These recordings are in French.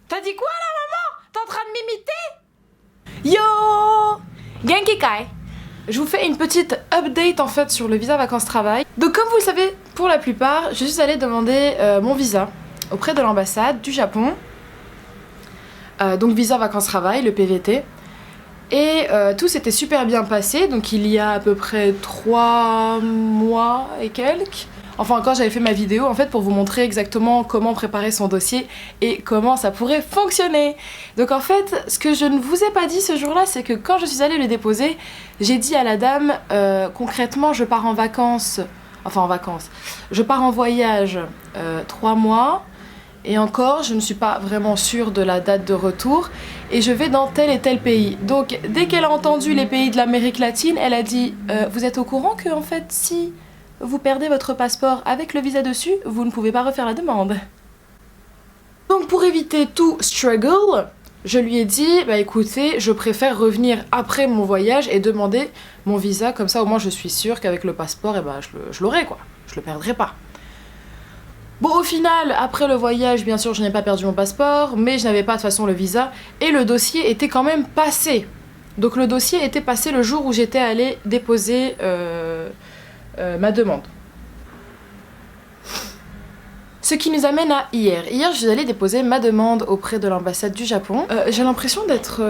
T'as dit quoi là, maman? T'es en train de m'imiter? Yo! Genki Kai! Je vous fais une petite update en fait sur le visa vacances-travail. Donc comme vous le savez, pour la plupart, je suis allée demander mon visa auprès de l'ambassade du Japon. Donc visa vacances-travail, le PVT. Et tout s'était super bien passé, donc il y a à peu près 3 mois et quelques. Enfin quand j'avais fait ma vidéo en fait pour vous montrer exactement comment préparer son dossier et comment ça pourrait fonctionner. Donc en fait ce que je ne vous ai pas dit ce jour-là, c'est que quand je suis allée le déposer, j'ai dit à la dame concrètement je pars en vacances, je pars en voyage 3 mois et encore je ne suis pas vraiment sûre de la date de retour et je vais dans tel et tel pays. Donc dès qu'elle a entendu les pays de l'Amérique latine, elle a dit vous êtes au courant que en fait si vous perdez votre passeport avec le visa dessus, vous ne pouvez pas refaire la demande. Donc pour éviter tout struggle, je lui ai dit, bah écoutez, je préfère revenir après mon voyage et demander mon visa, comme ça au moins je suis sûre qu'avec le passeport, eh ben, je l'aurai quoi, je le perdrai pas. Bon au final, après le voyage, bien sûr je n'ai pas perdu mon passeport, mais je n'avais pas de toute façon le visa, et le dossier était quand même passé. Donc le dossier était passé le jour où j'étais allée déposer ma demande. Ce qui nous amène à hier. Hier, je suis allée déposer ma demande auprès de l'ambassade du Japon. J'ai l'impression d'être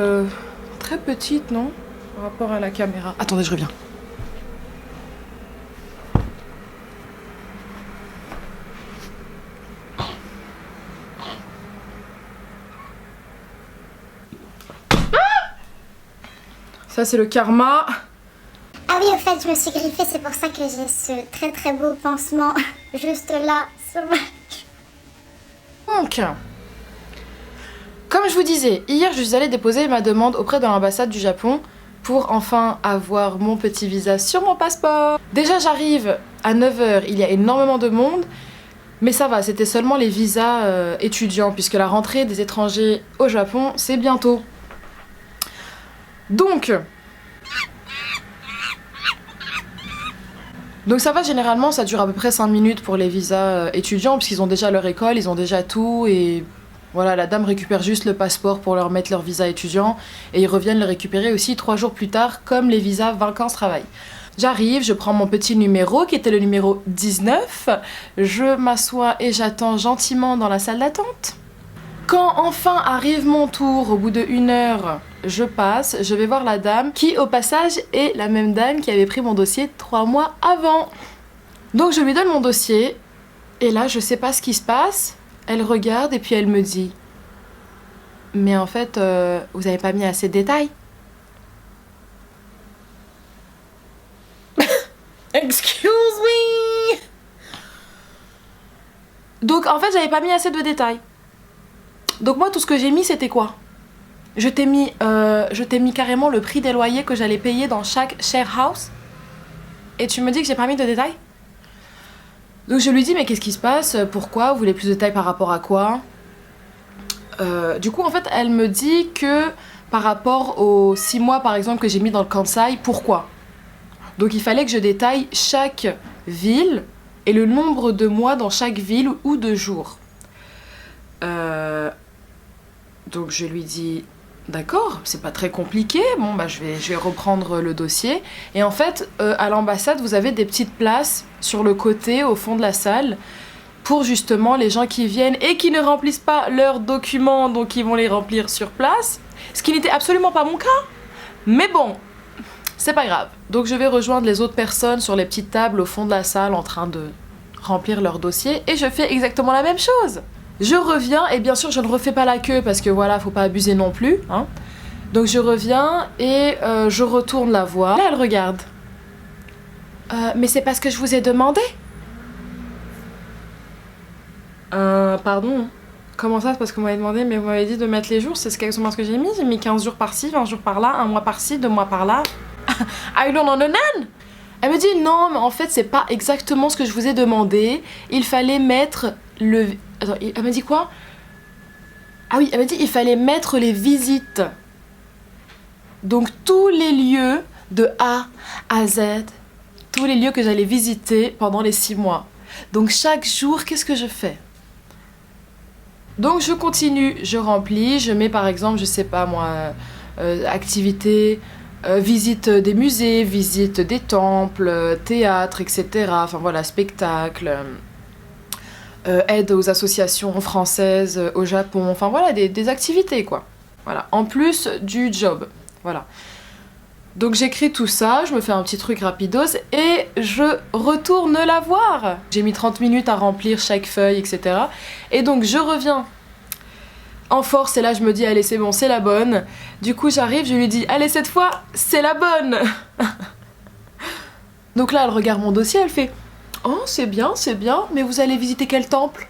très petite, non? Par rapport à la caméra. Attendez, je reviens. Ça, c'est le karma. Ah oui, au fait, je me suis griffée, c'est pour ça que j'ai ce très très beau pansement juste là sur ma... Donc, comme je vous disais, hier je suis allée déposer ma demande auprès de l'ambassade du Japon pour enfin avoir mon petit visa sur mon passeport. Déjà j'arrive à 9h, il y a énormément de monde, mais ça va, c'était seulement les visas étudiants puisque la rentrée des étrangers au Japon c'est bientôt. Donc ça va, généralement ça dure à peu près 5 minutes pour les visas étudiants puisqu'ils ont déjà leur école, ils ont déjà tout et voilà, la dame récupère juste le passeport pour leur mettre leur visa étudiant et ils reviennent le récupérer aussi 3 jours plus tard comme les visas vacances-travail. J'arrive, je prends mon petit numéro qui était le numéro 19, je m'assois et j'attends gentiment dans la salle d'attente. Quand enfin arrive mon tour, au bout de 1 heure, je passe, je vais voir la dame qui au passage est la même dame qui avait pris mon dossier 3 mois avant. Donc je lui donne mon dossier et là je sais pas ce qui se passe, elle regarde et puis elle me dit « Mais en fait, vous avez pas mis assez de détails ?» Excuse me. Donc en fait j'avais pas mis assez de détails. Donc moi tout ce que j'ai mis c'était quoi? Je t'ai mis carrément le prix des loyers que j'allais payer dans chaque share house. Et tu me dis que j'ai pas mis de détails? Donc je lui dis mais qu'est-ce qui se passe? Pourquoi? Vous voulez plus de détails par rapport à quoi? Du coup en fait elle me dit que par rapport aux 6 mois par exemple que j'ai mis dans le Kansai, pourquoi? Donc il fallait que je détaille chaque ville et le nombre de mois dans chaque ville ou de jours. Donc je lui dis d'accord, c'est pas très compliqué, bon bah je vais reprendre le dossier. Et en fait à l'ambassade vous avez des petites places sur le côté au fond de la salle pour justement les gens qui viennent et qui ne remplissent pas leurs documents, donc ils vont les remplir sur place. Ce qui n'était absolument pas mon cas, mais bon, c'est pas grave. Donc je vais rejoindre les autres personnes sur les petites tables au fond de la salle en train de remplir leur dossier et je fais exactement la même chose. Je reviens et bien sûr je ne refais pas la queue parce que voilà, faut pas abuser non plus, hein. Donc je reviens et je retourne la voir. Là elle regarde. Mais c'est pas ce que je vous ai demandé? Pardon? Comment ça, c'est parce que vous m'avez demandé, mais vous m'avez dit de mettre les jours, c'est exactement ce que j'ai mis. J'ai mis 15 jours par-ci, 20 jours par-là, 1 mois par-ci, 2 mois par-là. I don't understand! Elle me dit non, mais en fait c'est pas exactement ce que je vous ai demandé. Il fallait mettre le... Attends, elle m'a dit quoi? Ah oui, elle m'a dit il fallait mettre les visites. Donc tous les lieux de A à Z, tous les lieux que j'allais visiter pendant les 6 mois. Donc chaque jour, qu'est-ce que je fais? Donc je continue, je remplis, je mets par exemple, je sais pas moi, activité, visite des musées, visite des temples, théâtre, etc. Enfin voilà, spectacle, aide aux associations françaises au Japon, enfin voilà, des activités quoi. Voilà, en plus du job, voilà. Donc j'écris tout ça, je me fais un petit truc rapidos et je retourne la voir. J'ai mis 30 minutes à remplir chaque feuille, etc. Et donc je reviens en force et là je me dis allez c'est bon, c'est la bonne. Du coup j'arrive, je lui dis allez cette fois c'est la bonne. Donc là elle regarde mon dossier, elle fait oh c'est bien, mais vous allez visiter quel temple?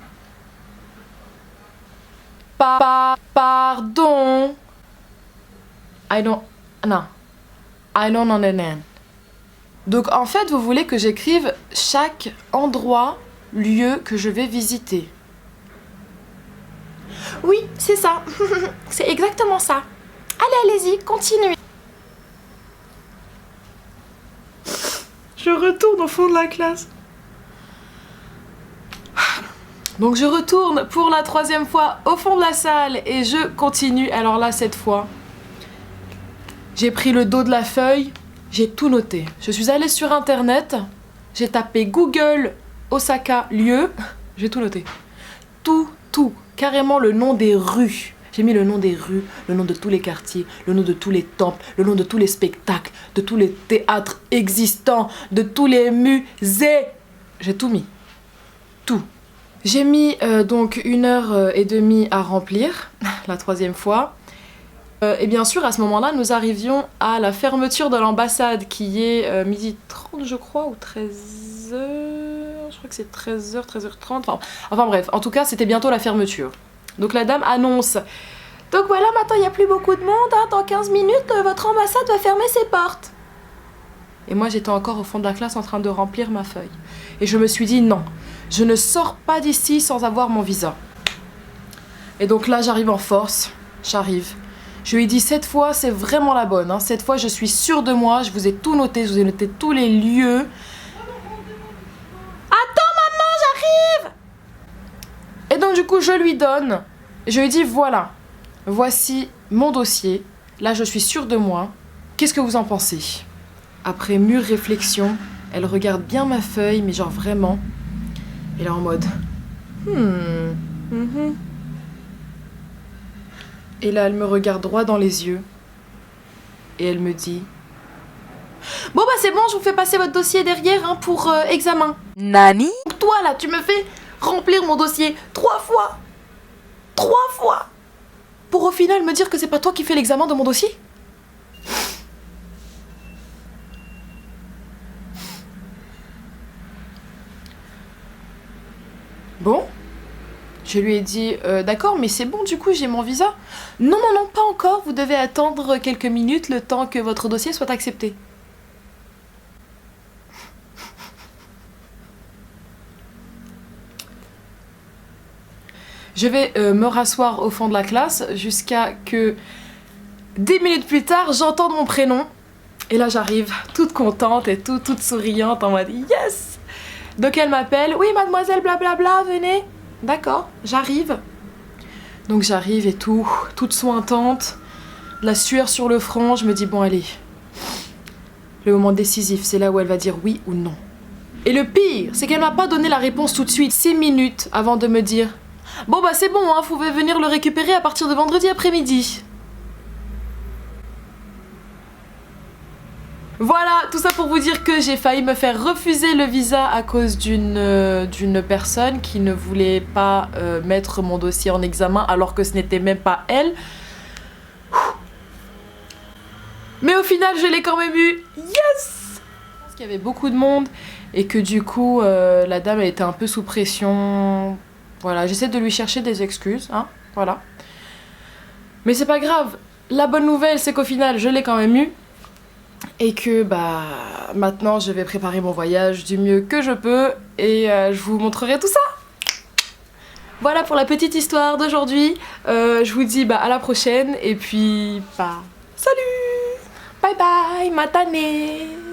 Pardon. Non. I don't understand. Donc en fait, vous voulez que j'écrive chaque endroit, lieu que je vais visiter. Oui, c'est ça. C'est exactement ça. Allez, continuez. Je retourne au fond de la classe. Donc je retourne pour la 3e fois au fond de la salle et je continue. Alors là, cette fois, j'ai pris le dos de la feuille, j'ai tout noté. Je suis allée sur internet, j'ai tapé Google Osaka lieu, j'ai tout noté. Tout, carrément le nom des rues. J'ai mis le nom des rues, le nom de tous les quartiers, le nom de tous les temples, le nom de tous les spectacles, de tous les théâtres existants, de tous les musées. J'ai tout mis. Tout. J'ai mis donc 1h30 à remplir, la 3e fois. Et bien sûr, à ce moment-là, nous arrivions à la fermeture de l'ambassade qui est 12h30, je crois, ou 13h. Je crois que c'est 13h, 13h30. Enfin bref, en tout cas, c'était bientôt la fermeture. Donc la dame annonce. Donc voilà, maintenant il n'y a plus beaucoup de monde. Hein, dans 15 minutes, votre ambassade va fermer ses portes. Et moi, j'étais encore au fond de la classe en train de remplir ma feuille. Et je me suis dit non, je ne sors pas d'ici sans avoir mon visa. Et donc là, j'arrive en force. J'arrive. Je lui ai dit cette fois c'est vraiment la bonne, hein. Cette fois je suis sûre de moi, je vous ai tout noté, je vous ai noté tous les lieux. Attends maman, j'arrive. Et donc du coup je lui donne, je lui dis voilà, voici mon dossier, là je suis sûre de moi, qu'est-ce que vous en pensez? Après mûre réflexion, elle regarde bien ma feuille, mais genre vraiment, elle est en mode Et là, elle me regarde droit dans les yeux et elle me dit bon bah c'est bon, je vous fais passer votre dossier derrière hein, pour examen. Nani? Toi là, tu me fais remplir mon dossier 3 fois. 3 fois. Pour au final me dire que c'est pas toi qui fais l'examen de mon dossier. Bon. Je lui ai dit d'accord, mais c'est bon, du coup, j'ai mon visa. Non, pas encore. Vous devez attendre quelques minutes le temps que votre dossier soit accepté. Je vais me rasseoir au fond de la classe jusqu'à que 10 minutes plus tard, j'entende mon prénom. Et là, j'arrive toute contente et toute souriante en mode yes. Donc elle m'appelle. Oui, mademoiselle, blablabla, venez. D'accord, j'arrive. Donc j'arrive et tout, toute sointante, la sueur sur le front, je me dis bon allez, le moment décisif, c'est là où elle va dire oui ou non. Et le pire, c'est qu'elle m'a pas donné la réponse tout de suite, 6 minutes avant de me dire bon bah c'est bon, hein, vous pouvez venir le récupérer à partir de vendredi après-midi. Voilà, tout ça pour vous dire que j'ai failli me faire refuser le visa à cause d'une personne qui ne voulait pas mettre mon dossier en examen alors que ce n'était même pas elle. Mais au final, je l'ai quand même eu. Yes! Parce qu'il y avait beaucoup de monde et que du coup, la dame elle était un peu sous pression. Voilà, j'essaie de lui chercher des excuses, hein, voilà. Mais c'est pas grave. La bonne nouvelle, c'est qu'au final, je l'ai quand même eu. Et que bah maintenant je vais préparer mon voyage du mieux que je peux et je vous montrerai tout ça. Voilà pour la petite histoire d'aujourd'hui. Je vous dis bah à la prochaine et puis bah salut, bye bye, matane.